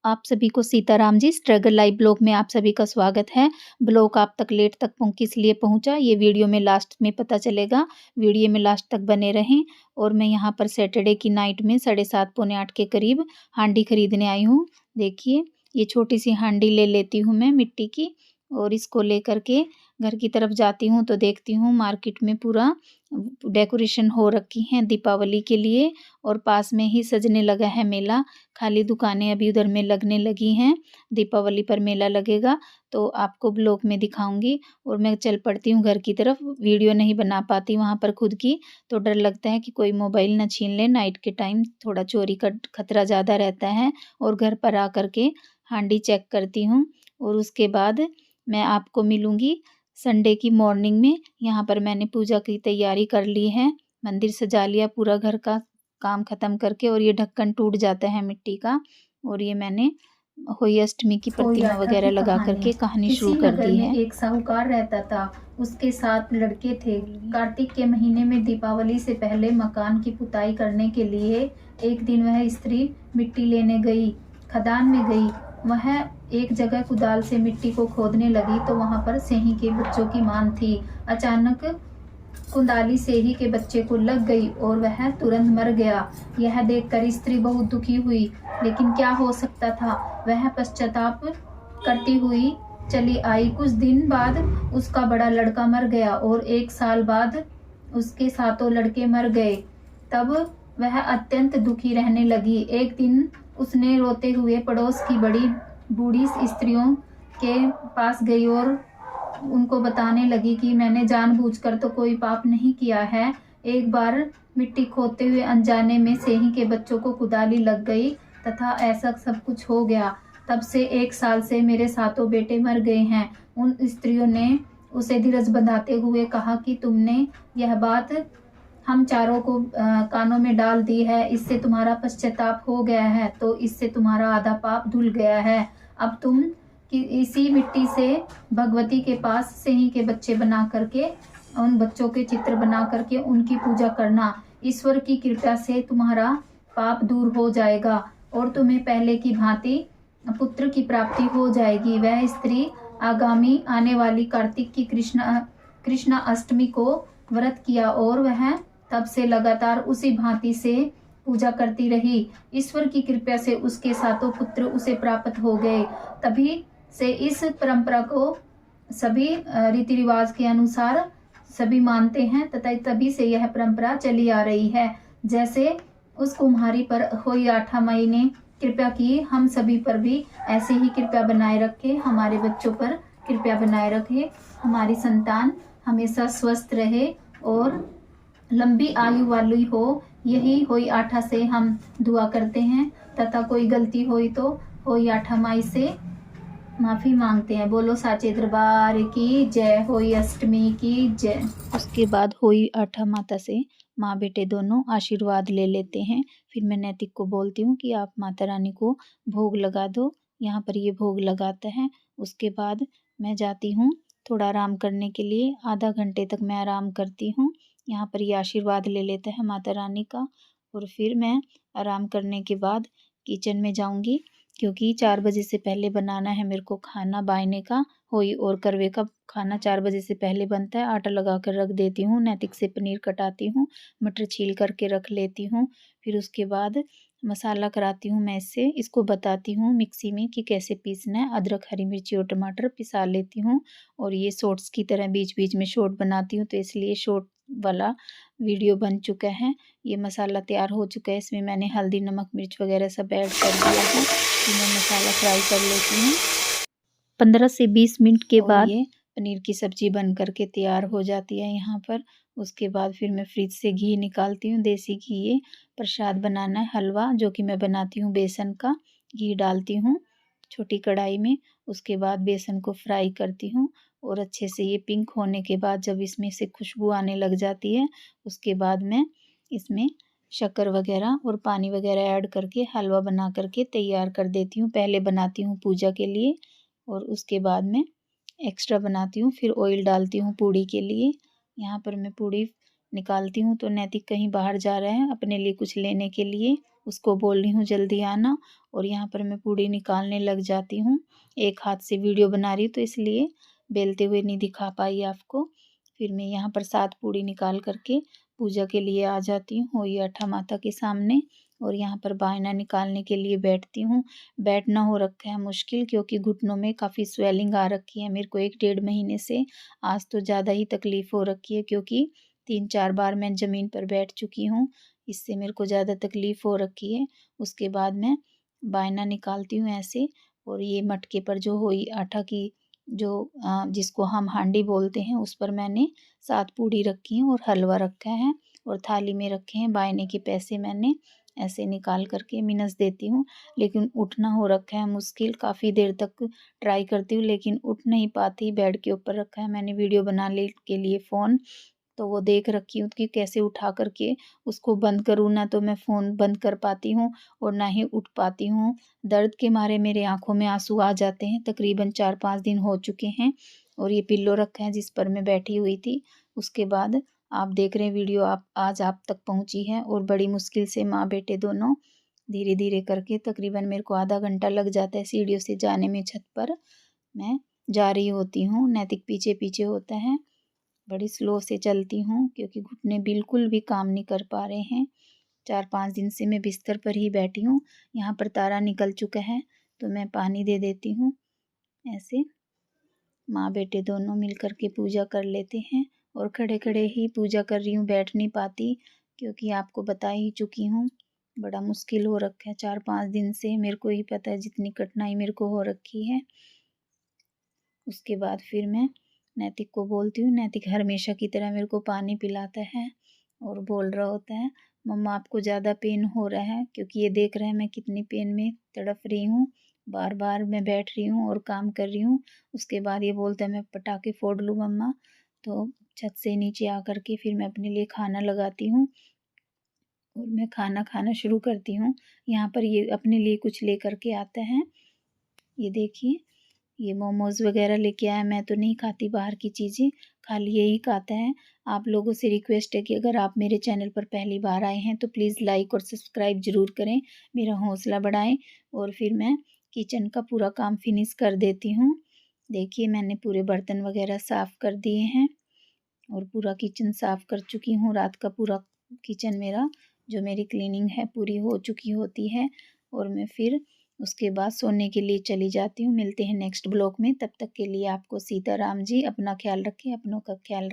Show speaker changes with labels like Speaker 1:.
Speaker 1: आप सभी को Sitaram ji struggle live blog में आप सभी का स्वागत है। ब्लॉग आप तक लेट तक किस लिए पहुंचा ये वीडियो में लास्ट में पता चलेगा। वीडियो में लास्ट तक बने रहें। और मैं यहाँ पर सैटरडे की नाइट में 7:30 पौने 8 के करीब हांडी खरीदने आई हूँ। देखिए ये छोटी सी हांडी ले लेती हूँ मैं मिट्टी की, और इसको लेकर के घर की तरफ जाती हूँ तो देखती हूँ मार्केट में पूरा डेकोरेशन हो रखी है दीपावली के लिए, और पास में ही सजने लगा है मेला। खाली दुकानें अभी उधर में लगने लगी हैं। दीपावली पर मेला लगेगा तो आपको ब्लॉग में दिखाऊंगी। और मैं चल पड़ती हूँ घर की तरफ। वीडियो नहीं बना पाती वहाँ पर खुद की, तो डर लगता है कि कोई मोबाइल ना छीन ले। नाइट के टाइम थोड़ा चोरी का खतरा ज़्यादा रहता है। और घर पर आ करके हांडी चेक करती हूँ, और उसके बाद मैं आपको मिलूँगी संडे की मॉर्निंग में। यहाँ पर मैंने पूजा की तैयारी कर ली है, मंदिर सजा लिया पूरा घर का काम ख़त्म करके। और ये ढक्कन टूट जाता है मिट्टी का। और ये मैंने होली अष्टमी की प्रतिमा वगैरह लगा करके कहानी शुरू कर दी है।
Speaker 2: एक साहूकार रहता था, उसके 7 लड़के थे। कार्तिक के महीने में दीपावली से पहले मकान की पुताई करने के लिए एक दिन वह स्त्री मिट्टी लेने गई, खदान में गई। वह एक जगह कुदाल से मिट्टी को खोदने लगी तो वहां पर सेही के बच्चों की मान थी। अचानक कुंदाली सेही के बच्चे को लग गई और वह तुरंत मर गया। यह देखकर स्त्री बहुत दुखी हुई, लेकिन क्या हो सकता था। वह पश्चाताप करती हुई चली आई। कुछ दिन बाद उसका बड़ा लड़का मर गया और 1 साल बाद उसके 7 लड़के मर गए। तब वह अत्यंत दुखी रहने लगी। एक दिन उसने रोते हुए पड़ोस की बड़ी बूढ़ी स्त्रियों के पास गई और उनको बताने लगी कि मैंने जानबूझकर तो कोई पाप नहीं किया है। एक बार मिट्टी खोदते हुए अनजाने में सेही के बच्चों को कुदाली लग गई तथा ऐसा सब कुछ हो गया। तब से 1 साल से मेरे 7 बेटे मर गए हैं। उन स्त्रियों ने उसे धीरज बंधाते हुए कहा कि तुमने यह बात हम चारों को कानों में डाल दी है। इससे तुम्हारा पश्चाताप हो गया है, तो इससे तुम्हारा आधा पाप धुल गया है। अब तुम कि इसी मिट्टी से भगवती के पास सेही के बच्चे बना करके, उन बच्चों के चित्र बना करके उनकी पूजा करना। ईश्वर की कृपा से तुम्हारा पाप दूर हो जाएगा और तुम्हें पहले की भांति पुत्र की प्राप्ति हो जाएगी। वह स्त्री आगामी आने वाली कार्तिक की कृष्णा अष्टमी को व्रत किया और वह तब से लगातार उसी भांति से पूजा करती रही। ईश्वर की कृपा से उसके 7 पुत्र उसे प्राप्त हो गए। तभी से इस परंपरा को सभी रीति रिवाज के अनुसार सभी मानते हैं तथा तभी से यह परंपरा चली आ रही है। जैसे उस कुम्हारी पर होली 8 मई ने कृपा की, हम सभी पर भी ऐसे ही कृपा बनाए रखे। हमारे बच्चों पर कृपा बनाए रखे, हमारी संतान हमेशा स्वस्थ रहे और लंबी आयु वाली हो, यही होली 8 से हम दुआ करते हैं। तथा कोई गलती हुई तो होली 8 मई से माफी मांगते हैं। बोलो साचे दरबार की जय, होली अष्टमी की जय।
Speaker 1: उसके बाद होली 8 माता से माँ बेटे दोनों आशीर्वाद ले लेते हैं। फिर मैं नैतिक को बोलती हूँ कि आप माता रानी को भोग लगा दो। यहाँ पर ये भोग लगाता है। उसके बाद मैं जाती हूँ थोड़ा आराम करने के लिए। आधा घंटे तक मैं आराम करती हूँ। यहाँ पर ये आशीर्वाद ले लेते हैं माता रानी का। और फिर मैं आराम करने के बाद किचन में जाऊँगी, क्योंकि 4 बजे से पहले बनाना है मेरे को खाना बायने का। होली और करवे का खाना 4 बजे से पहले बनता है। आटा लगा कर रख देती हूँ। नैतिक से पनीर कटाती हूँ, मटर छील करके रख लेती हूँ। फिर उसके बाद मसाला कराती हूँ मैं इससे। इसको बताती हूँ मिक्सी में कि कैसे पीसना है। अदरक, हरी मिर्ची और टमाटर पिसा लेती हूँ। और ये शॉर्ट्स की तरह बीच बीच में शॉर्ट बनाती हूँ, तो इसलिए शॉर्ट वाला वीडियो बन चुका है। ये मसाला तैयार हो चुका है। इसमें मैंने हल्दी, नमक, मिर्च वगैरह सब ऐड कर दिया है। तो मैं मसाला फ्राई कर लेती हूँ। 15 से 20 मिनट के बाद ये पनीर की सब्जी बन करके तैयार हो जाती है यहाँ पर। उसके बाद फिर मैं फ्रिज से घी निकालती हूँ, देसी घी। ये प्रसाद बनाना है, हलवा, जो कि मैं बनाती हूँ बेसन का। घी डालती हूँ छोटी कढ़ाई में। उसके बाद बेसन को फ्राई करती हूँ और अच्छे से ये पिंक होने के बाद जब इसमें से खुशबू आने लग जाती है, उसके बाद मैं इसमें शक्कर वगैरह और पानी वगैरह ऐड करके हलवा बना करके तैयार कर देती हूँ। पहले बनाती हूँ पूजा के लिए और उसके बाद में एक्स्ट्रा बनाती हूँ। फिर ऑयल डालती हूँ पूड़ी के लिए। यहाँ पर मैं पूड़ी निकालती हूँ तो नैतिक कहीं बाहर जा रहा है अपने लिए कुछ लेने के लिए, उसको बोल रही हूँ जल्दी आना। और यहाँ पर मैं पूड़ी निकालने लग जाती हूँ। एक हाथ से वीडियो बना रही हूँ तो इसलिए बेलते हुए नहीं दिखा पाई आपको। फिर मैं यहाँ पर 7 पूड़ी निकाल करके पूजा के लिए आ जाती हूँ होई आठा माता के सामने। और यहाँ पर बायना निकालने के लिए बैठती हूँ। बैठना हो रखा है मुश्किल, क्योंकि घुटनों में काफ़ी स्वेलिंग आ रखी है मेरे को 1 डेढ़ महीने से। आज तो ज़्यादा ही तकलीफ़ हो रखी है, क्योंकि 3-4 बार मैं ज़मीन पर बैठ चुकी हूँ, इससे मेरे को ज़्यादा तकलीफ़ हो रखी है। उसके बाद मैं बायना निकालती हूँ ऐसे। और ये मटके पर जो होई आटा की जो जिसको हम हांडी बोलते हैं, उस पर मैंने 7 पूड़ी रखी हैं और हलवा रखा है और थाली में रखे हैं बायने के पैसे। मैंने ऐसे निकाल करके मिनस देती हूँ, लेकिन उठना हो रखा है मुश्किल। काफ़ी देर तक ट्राई करती हूँ लेकिन उठ नहीं पाती। बेड के ऊपर रखा है मैंने वीडियो बनाने के लिए फ़ोन, तो वो देख रखी हूँ कि कैसे उठा करके उसको बंद करूँ, ना तो मैं फ़ोन बंद कर पाती हूँ और ना ही उठ पाती हूँ। दर्द के मारे मेरे आँखों में आंसू आ जाते हैं। तकरीबन 4-5 दिन हो चुके हैं। और ये पिल्लो रखा है जिस पर मैं बैठी हुई थी। उसके बाद आप देख रहे हैं वीडियो आज आप तक पहुँची है, और बड़ी मुश्किल से माँ बेटे दोनों धीरे धीरे करके, तकरीबन मेरे को आधा घंटा लग जाता है सीढ़ियों से जाने में। छत पर मैं जा रही होती हूँ, नैतिक पीछे पीछे होता है। बड़ी स्लो से चलती हूँ क्योंकि घुटने बिल्कुल भी काम नहीं कर पा रहे हैं। 4-5 दिन से मैं बिस्तर पर ही बैठी हूँ। यहाँ पर तारा निकल चुका है तो मैं पानी दे देती हूँ। ऐसे माँ बेटे दोनों मिलकर के पूजा कर लेते हैं, और खड़े खड़े ही पूजा कर रही हूँ, बैठ नहीं पाती, क्योंकि आपको बता ही चुकी हूँ बड़ा मुश्किल हो रखा है। 4-5 दिन से मेरे को ही पता है जितनी कठिनाई मेरे को हो रखी है। उसके बाद फिर मैं नैतिक को बोलती हूँ। नैतिक हमेशा की तरह मेरे को पानी पिलाता है और बोल रहा होता है, मम्मा आपको ज़्यादा पेन हो रहा है, क्योंकि ये देख रहा है मैं कितनी पेन में तड़प रही हूँ। बार बार मैं बैठ रही हूँ और काम कर रही हूँ। उसके बाद ये बोलता है मैं पटाखे फोड़ लूँ मम्मा। तो छत से नीचे आकर के फिर मैं अपने लिए खाना लगाती हूँ और मैं खाना खाना शुरू करती हूँ। यहाँ पर ये अपने लिए कुछ लेकर के आता है। ये देखिए, ये मोमोज़ वगैरह लेके आया। मैं तो नहीं खाती बाहर की चीज़ें, खाली यही खाता है। आप लोगों से रिक्वेस्ट है कि अगर आप मेरे चैनल पर पहली बार आए हैं तो प्लीज़ लाइक और सब्सक्राइब ज़रूर करें, मेरा हौसला बढ़ाएं। और फिर मैं किचन का पूरा काम फिनिश कर देती हूँ। देखिए मैंने पूरे बर्तन वगैरह साफ़ कर दिए हैं और पूरा किचन साफ़ कर चुकी हूँ। रात का पूरा किचन मेरा जो मेरी क्लीनिंग है पूरी हो चुकी होती है, और मैं फिर उसके बाद सोने के लिए चली जाती हूँ। मिलते हैं नेक्स्ट ब्लॉग में, तब तक के लिए आपको सीताराम जी। अपना ख्याल रखें, अपनों का ख्याल रखें।